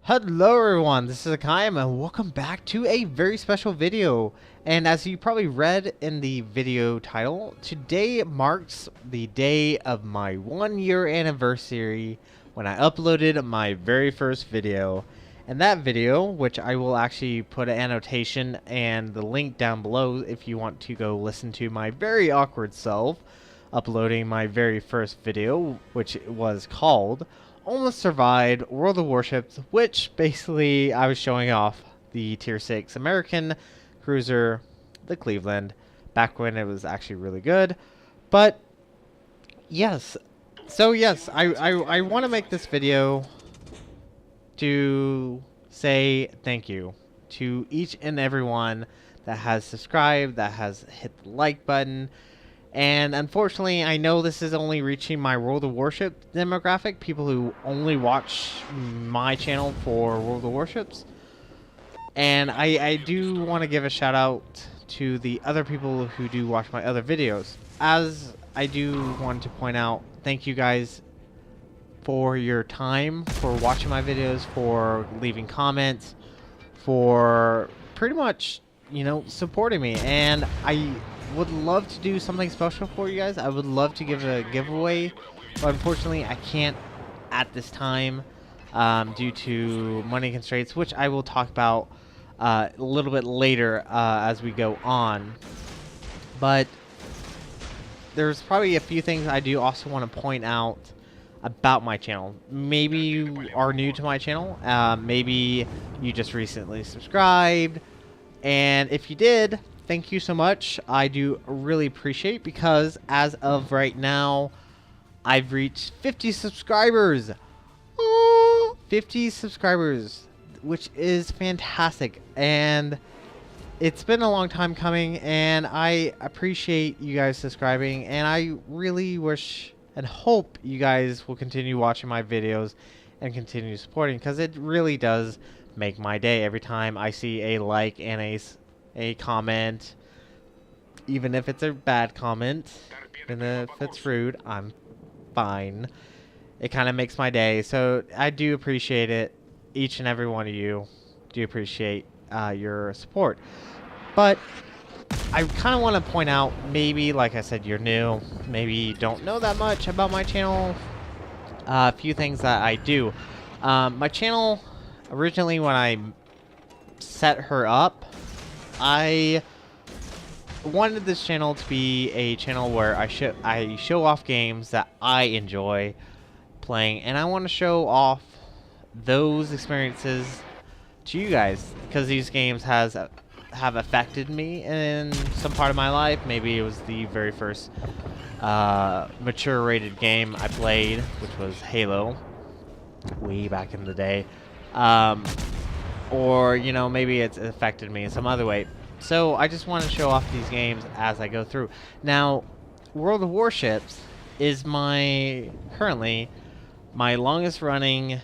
Hello everyone, this is Hakaym and welcome back to a very special video. And as you probably read in the video title, today marks the day of my 1 year anniversary when I uploaded my very first video. And that video, which I will actually put an annotation and the link down below if you want to go listen to my very awkward self uploading my very first video, which was called Almost Survived World of Warships, which basically I was showing off the Tier 6 American cruiser, the Cleveland, back when it was actually really good. But yes, I want to make this video to say thank you to each and everyone that has subscribed, that has hit the like button. And unfortunately, I know this is only reaching my World of Warship demographic, people who only watch my channel for World of Warships. And I do want to give a shout out to the other people who do watch my other videos. As I do want to point out, thank you guys for your time, for watching my videos, for leaving comments, for pretty much, supporting me. And I would love to do something special for you guys. I would love to give a giveaway, but unfortunately I can't at this time due to money constraints, which I will talk about a little bit later as we go on. But there's probably a few things I do also want to point out about my channel. Maybe you are new to my channel, maybe you just recently subscribed, and if you did, thank you so much. I do really appreciate, because as of right now, I've reached 50 subscribers. Oh, 50 subscribers, which is fantastic. And it's been a long time coming, and I appreciate you guys subscribing. And I really wish and hope you guys will continue watching my videos and continue supporting, because it really does make my day every time I see a like and a comment, even if it's a bad comment, and if it's rude, I'm fine. It kind of makes my day, so I do appreciate it. Each and every one of you do appreciate your support. But I kind of want to point out, maybe, like I said, you're new, maybe you don't know that much about my channel. A few things that I do. My channel, originally when I set her up, I wanted this channel to be a channel where I show off games that I enjoy playing, and I want to show off those experiences to you guys, because these games have affected me in some part of my life. Maybe it was the very first mature rated game I played, which was Halo, way back in the day. Or, maybe it's affected me in some other way. So I just want to show off these games as I go through. Now, World of Warships is currently my longest running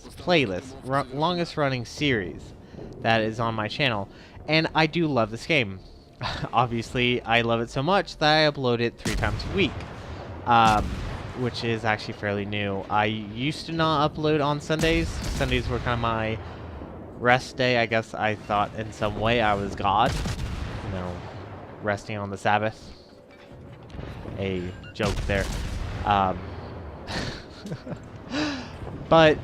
playlist, longest running series that is on my channel. And I do love this game. Obviously, I love it so much that I upload it 3 times a week. Which is actually fairly new. I used to not upload on Sundays. Sundays were kind of my rest day. I guess I thought in some way I was God. Resting on the Sabbath. A joke there. But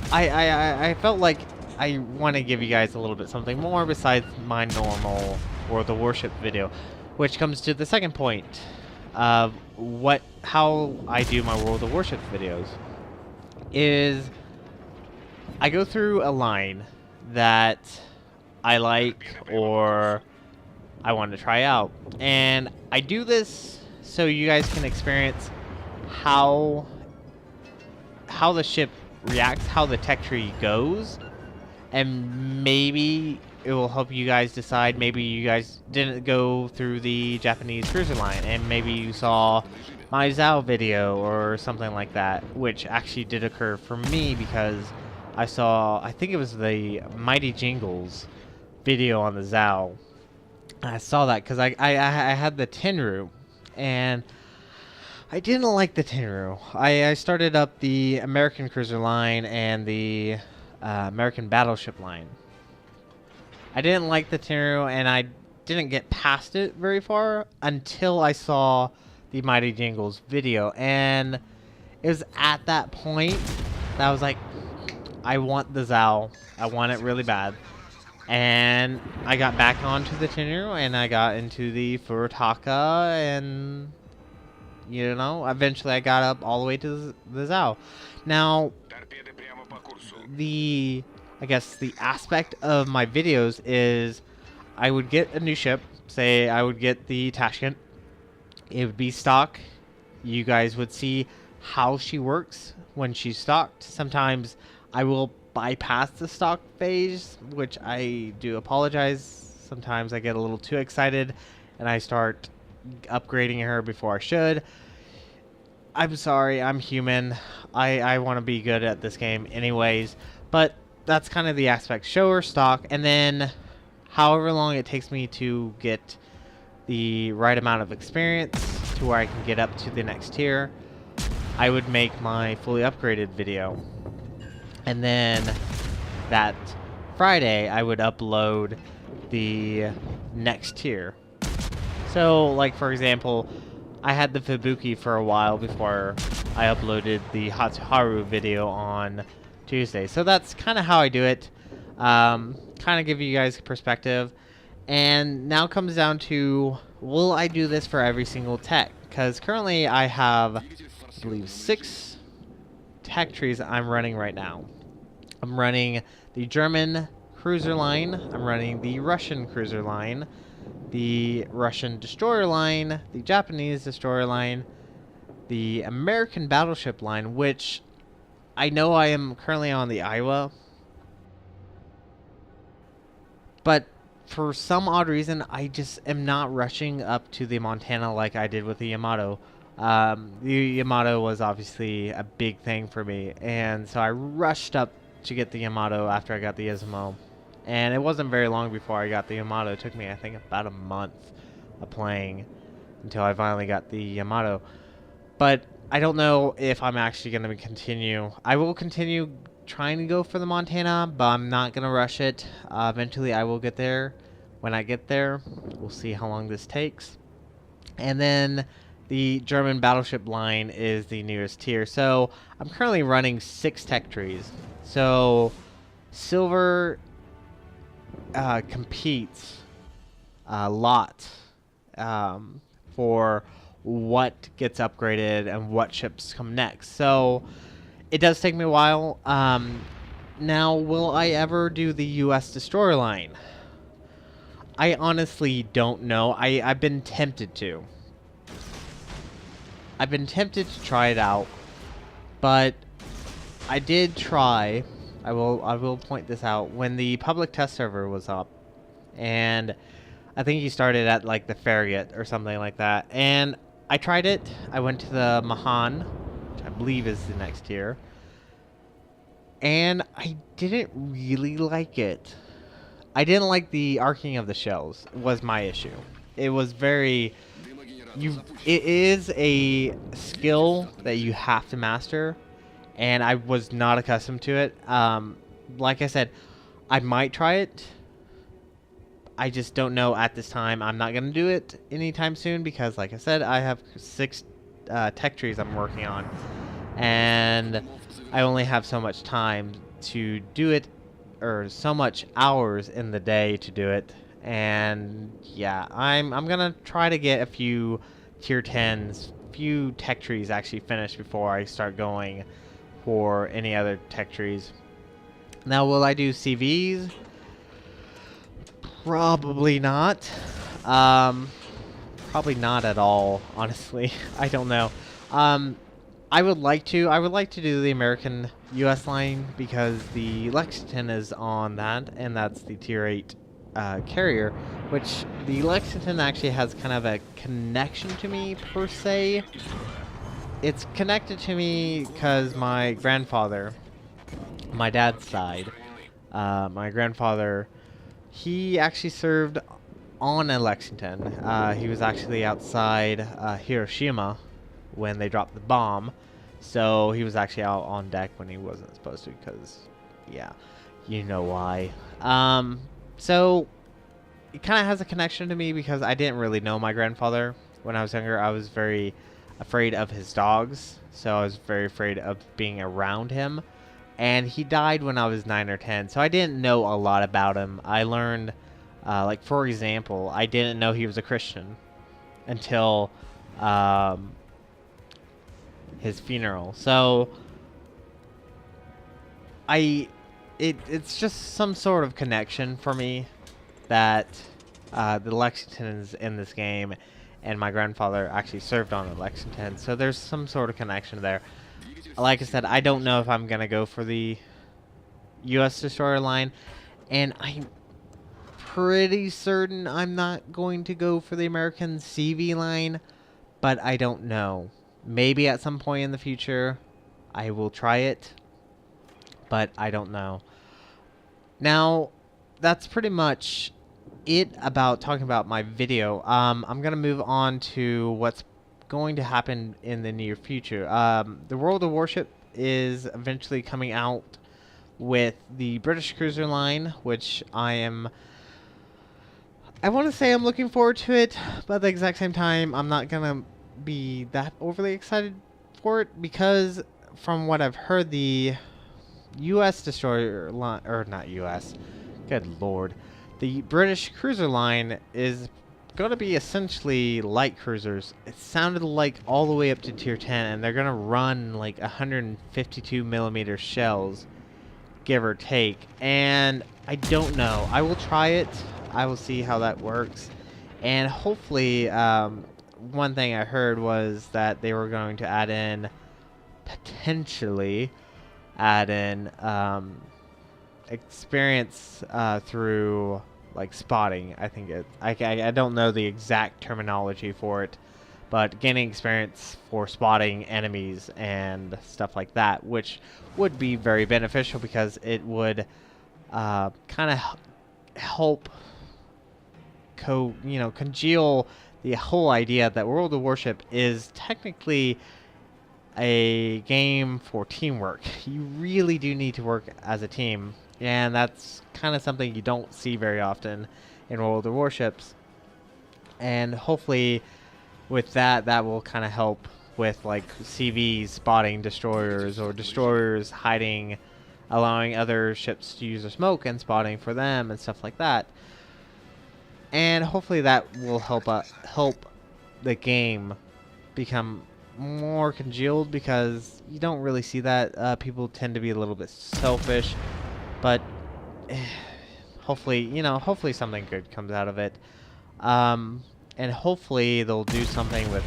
I felt like I want to give you guys a little bit something more besides my normal World of Warship video. Which comes to the second point of how I do my World of Warships videos. Is I go through a line that I like or I want to try out, and I do this so you guys can experience how the ship reacts, how the tech tree goes, and maybe it will help you guys decide. Maybe you guys didn't go through the Japanese cruiser line, and maybe you saw my Zao video or something like that, which actually did occur for me, because I think it was the Mighty Jingles video on the Zao. I saw that because I had the tin room, and I didn't like the Tenru. I started up the American Cruiser line and the American Battleship line. I didn't like the Tenru, and I didn't get past it very far until I saw the Mighty Jingles video, and it was at that point that I was like, I want the Zao. I want it really bad. And I got back onto the Tenru, and I got into the Furutaka, and you know, eventually I got up all the way to the Zao. Now, I guess the aspect of my videos is I would get a new ship. Say I would get the Tashkent. It would be stock. You guys would see how she works when she's stocked. Sometimes I will bypass the stock phase, which I do apologize. Sometimes I get a little too excited and I start upgrading her before I should. I'm sorry, I'm human. I want to be good at this game anyways, but that's kind of the aspect. Show her stock, and then however long it takes me to get the right amount of experience to where I can get up to the next tier, I would make my fully upgraded video. And then that Friday, I would upload the next tier. So, like for example, I had the Fubuki for a while before I uploaded the Hatsuharu video on Tuesday. So that's kind of how I do it. Kind of give you guys perspective. And now comes down to, will I do this for every single tech? Because currently I have, I believe, 6 tech trees I'm running right now. I'm running the German cruiser line. I'm running the Russian cruiser line. The Russian destroyer line, the Japanese destroyer line, the American battleship line, which I know I am currently on the Iowa, but for some odd reason, I just am not rushing up to the Montana like I did with the Yamato. The Yamato was obviously a big thing for me, and so I rushed up to get the Yamato after I got the Izumo. And it wasn't very long before I got the Yamato. It took me, I think, about a month of playing until I finally got the Yamato. But I don't know if I'm actually going to continue. I will continue trying to go for the Montana, but I'm not going to rush it. Eventually, I will get there. When I get there, we'll see how long this takes. And then the German battleship line is the nearest tier. So I'm currently running 6 tech trees. So silver competes a lot for what gets upgraded and what ships come next. So it does take me a while. Now, will I ever do the US destroyer line? I honestly don't know. I've been tempted to. I've been tempted to try it out, but I did try. I will point this out. When the public test server was up, and I think you started at like the Farragut or something like that, and I tried it. I went to the Mahan, which I believe is the next tier, and I didn't really like it. I didn't like the arcing of the shells was my issue. It was very... It is a skill that you have to master, and I was not accustomed to it. Like I said, I might try it. I just don't know at this time. I'm not going to do it anytime soon because, like I said, I have 6 tech trees I'm working on, and I only have so much time to do it, or so much hours in the day to do it. And yeah, I'm gonna try to get a few tier 10s, few tech trees actually finished before I start going for any other tech trees. Now, will I do CVs? Probably not. Probably not at all, honestly. I don't know. I would like to do the American US line because the Lexington is on that, and that's the tier 8 carrier, which the Lexington actually has kind of a connection to me per se. It's connected to me because my grandfather, my dad's side, my grandfather, he actually served on a Lexington. He was actually outside Hiroshima when they dropped the bomb. So he was actually out on deck when he wasn't supposed to, because, yeah, you know why. So it kind of has a connection to me because I didn't really know my grandfather when I was younger. I was very afraid of his dogs, so I was very afraid of being around him. And he died when I was 9 or 10, so I didn't know a lot about him. I learned, like, for example, I didn't know he was a Christian until his funeral. So it's just some sort of connection for me that the Lexingtons in this game, and my grandfather actually served on the Lexington, so there's some sort of connection there. Like I said, I don't know if I'm gonna go for the U.S. destroyer line, and I'm pretty certain I'm not going to go for the American CV line, but I don't know. Maybe at some point in the future I will try it, but I don't know. Now, that's pretty much it about talking about my video. I'm gonna move on to what's going to happen in the near future. The World of Warship is eventually coming out with the British cruiser line, which I want to say I'm looking forward to it, but at the exact same time, I'm not gonna be that overly excited for it, because from what I've heard, the U.S. destroyer line, or not U.S., good lord, the British cruiser line is going to be essentially light cruisers. It sounded like all the way up to tier 10, and they're going to run like 152 millimeter shells, give or take. And I don't know. I will try it. I will see how that works. And hopefully, one thing I heard was that they were going to add in, potentially add in experience through like spotting. I think I don't know the exact terminology for it, but gaining experience for spotting enemies and stuff like that, which would be very beneficial because it would kind of help congeal the whole idea that World of Warship is technically a game for teamwork. You really do need to work as a team, and that's kind of something you don't see very often in World of Warships. And hopefully with that will kind of help with like CVs spotting destroyers, or destroyers hiding, allowing other ships to use their smoke and spotting for them and stuff like that. And hopefully that will help the game become more congealed, because you don't really see that. People tend to be a little bit selfish, but hopefully something good comes out of it. And hopefully they'll do something with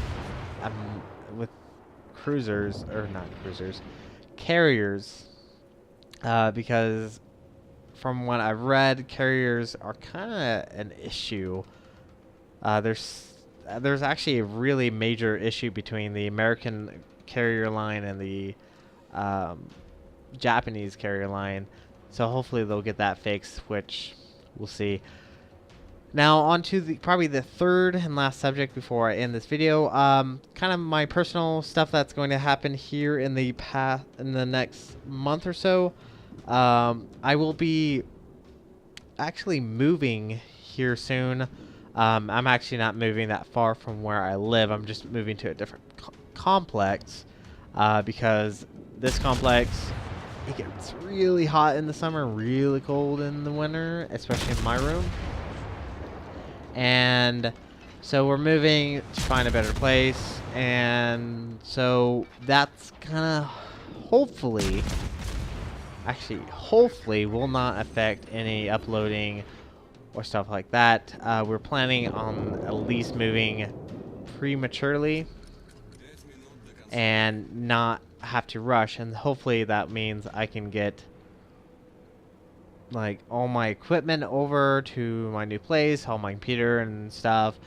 cruisers, or not cruisers, carriers, because from what I've read, carriers are kind of an issue. There's actually a really major issue between the American carrier line and the Japanese carrier line. So hopefully they'll get that fixed, which we'll see. Now on to probably the third and last subject before I end this video. Kind of my personal stuff that's going to happen here in the next month or so. I will be actually moving here soon. I'm actually not moving that far from where I live. I'm just moving to a different complex, because this complex, it gets really hot in the summer, really cold in the winter, especially in my room. And so we're moving to find a better place, and so that's kind of hopefully will not affect any uploading or stuff like that. We're planning on at least moving prematurely and not have to rush, and hopefully that means I can get like all my equipment over to my new place, all my computer and stuff,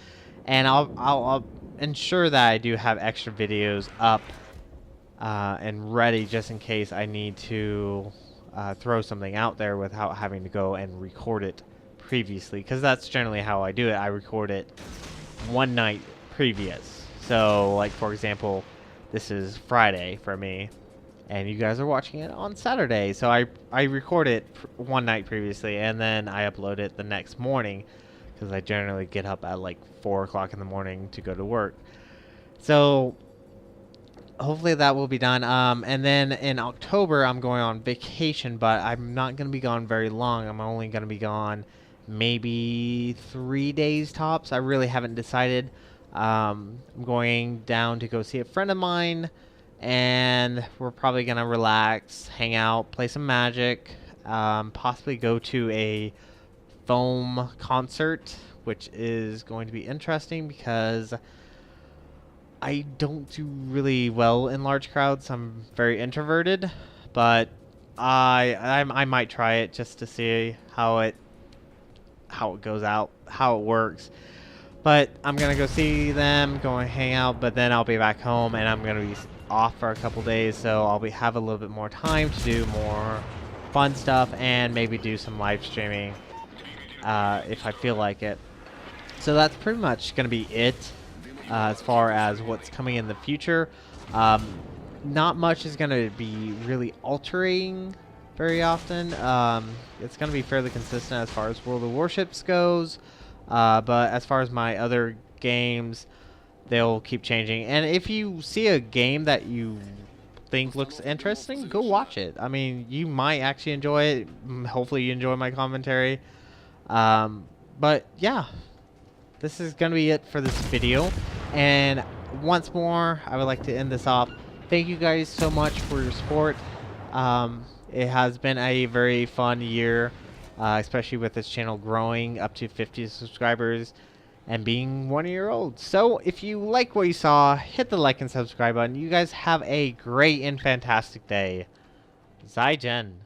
and I'll ensure that I do have extra videos up and ready just in case I need to throw something out there without having to go and record it previously, because that's generally how I do it. I record it one night previous. So like, for example, this is Friday for me, and you guys are watching it on Saturday. So I record it one night previously, and then I upload it the next morning, because I generally get up at like 4 o'clock in the morning to go to work. So hopefully that will be done. And then in October, I'm going on vacation, but I'm not going to be gone very long. I'm only going to be gone maybe 3 days tops. I really haven't decided. I'm going down to go see a friend of mine, and we're probably going to relax, hang out, play some Magic, possibly go to a foam concert, which is going to be interesting because I don't do really well in large crowds. I'm very introverted, but I might try it just to see how it goes out, how it works. But I'm gonna go see them, go and hang out, but then I'll be back home and I'm gonna be off for a couple days, so I'll have a little bit more time to do more fun stuff and maybe do some live streaming if I feel like it. So that's pretty much gonna be it. As far as what's coming in the future, not much is going to be really altering very often. It's going to be fairly consistent as far as World of Warships goes, but as far as my other games, they'll keep changing. And if you see a game that you think looks interesting, go watch it. I mean, you might actually enjoy it. Hopefully you enjoy my commentary. But yeah, this is going to be it for this video. And once more, I would like to end this off. Thank you guys so much for your support. It has been a very fun year, especially with this channel growing up to 50 subscribers and being 1 year old. So if you like what you saw, hit the like and subscribe button. You guys have a great and fantastic day. Zai Jen.